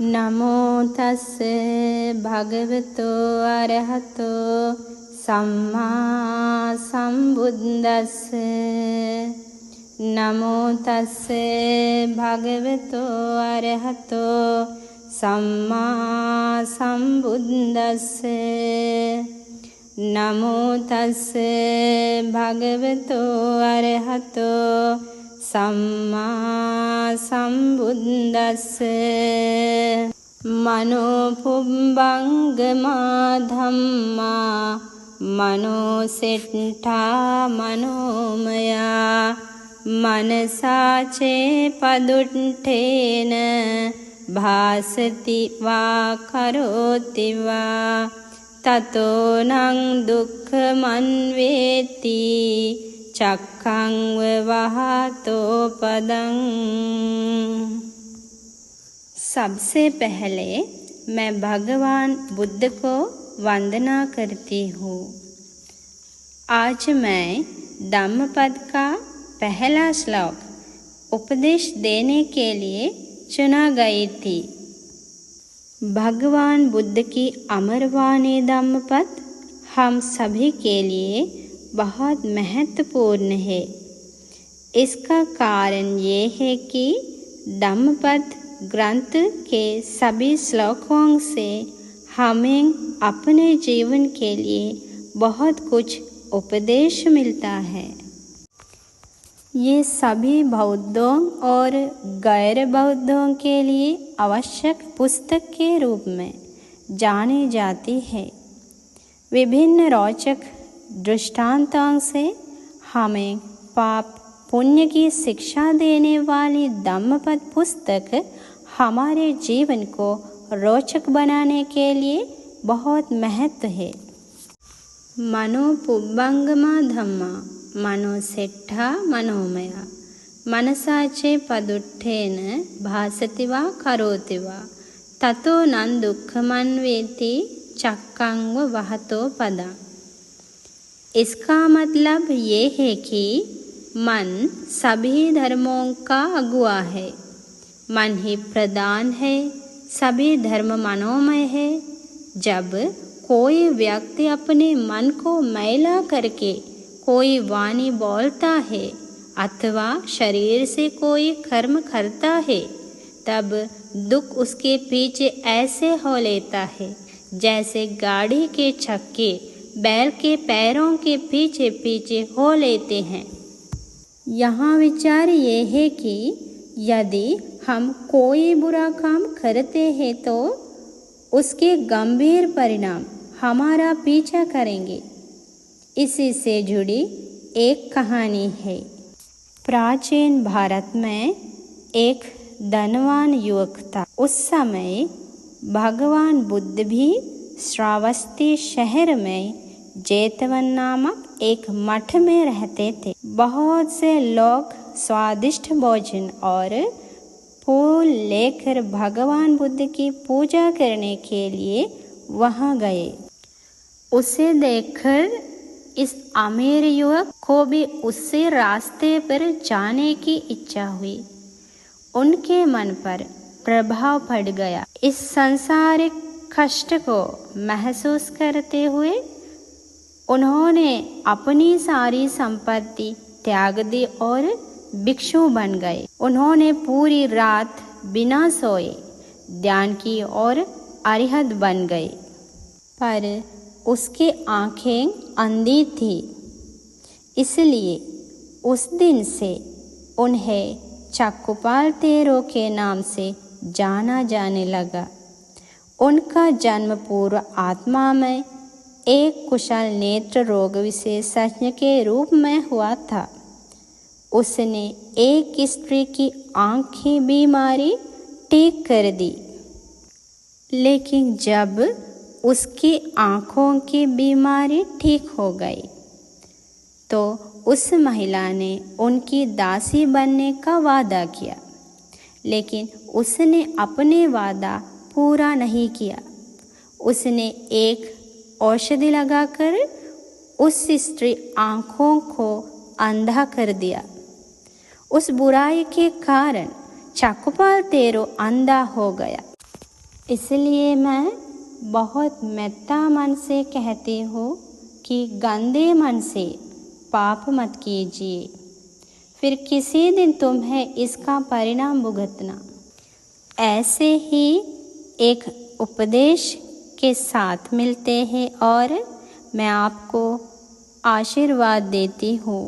नमो तस्से भगवतो अरहतो सम्मा संबुद्दस्से। नमो तस्से भगवतो अरहतो सम्मा संबुद्दस्से। नमो तस्से भगवतो अरहतो सम्मा संबुद्दस्से। मनो पुब्बंगमा धम्मा मनो सेट्ठा मनोमया मनसाचे पदुट्ठेन भासति वा करोति वा ततो नं दुःखमन्वेति चक्खं वहातो पदं। सबसे पहले मैं भगवान बुद्ध को वंदना करती हूँ। आज मैं धम्मपद का पहला श्लोक उपदेश देने के लिए चुना गई थी। भगवान बुद्ध की अमरवाणी धम्मपद हम सभी के लिए बहुत महत्वपूर्ण है। इसका कारण ये है कि धम्मपद ग्रंथ के सभी श्लोकों से हमें अपने जीवन के लिए बहुत कुछ उपदेश मिलता है। ये सभी बौद्धों और गैर बौद्धों के लिए आवश्यक पुस्तक के रूप में जानी जाती है। विभिन्न रोचक दृष्टांतों से हमें पाप पुण्य की शिक्षा देने वाली धम्मपद पुस्तक हमारे जीवन को रोचक बनाने के लिए बहुत महत्व है। मनो पुब्बंगमा धम्मा मनो सेट्ठा मनोमया मनसाचे पदुट्ठेन भासति वा करोति वा ततो नं दुःखमन्वेति चक्खं वहातो पदं। इसका मतलब ये है कि मन सभी धर्मों का अगुआ है। मन ही प्रधान है। सभी धर्म मनोमय है। जब कोई व्यक्ति अपने मन को मैला करके कोई वाणी बोलता है अथवा शरीर से कोई कर्म करता है तब दुख उसके पीछे ऐसे हो लेता है जैसे गाड़ी के चक्के बैल के पैरों के पीछे पीछे हो लेते हैं। यहाँ विचार ये है कि यदि हम कोई बुरा काम करते हैं तो उसके गंभीर परिणाम हमारा पीछा करेंगे। इसी से जुड़ी एक कहानी है। प्राचीन भारत में एक धनवान युवक था। उस समय भगवान बुद्ध भी श्रावस्ती शहर में जेतवन नामक एक मठ में रहते थे। बहुत से लोग स्वादिष्ट भोजन और फूल लेकर भगवान बुद्ध की पूजा करने के लिए वहां गए। उसे देखकर इस अमीर युवक को भी उसी रास्ते पर जाने की इच्छा हुई। उनके मन पर प्रभाव पड़ गया। इस सांसारिक कष्ट को महसूस करते हुए उन्होंने अपनी सारी संपत्ति त्याग दी और भिक्षु बन गए। उन्होंने पूरी रात बिना सोए ध्यान की और अरिहत बन गए। पर उसकी आंखें अंधी थी, इसलिए उस दिन से उन्हें चक्कुपाल तेरो के नाम से जाना जाने लगा। उनका जन्म पूर्व आत्मा में एक कुशल नेत्र रोग विशेषज्ञ के रूप में हुआ था। उसने एक स्त्री की आँख की बीमारी ठीक कर दी, लेकिन जब उसकी आँखों की बीमारी ठीक हो गई तो उस महिला ने उनकी दासी बनने का वादा किया, लेकिन उसने अपने वादा पूरा नहीं किया। उसने एक औषधि लगाकर उस स्त्री आँखों को अंधा कर दिया। उस बुराई के कारण चक्कुपाल तेरो अंधा हो गया। इसलिए मैं बहुत मेत्ता मन से कहती हूँ कि गंदे मन से पाप मत कीजिए, फिर किसी दिन तुम्हें इसका परिणाम भुगतना। ऐसे ही एक उपदेश के साथ मिलते हैं और मैं आपको आशीर्वाद देती हूँ।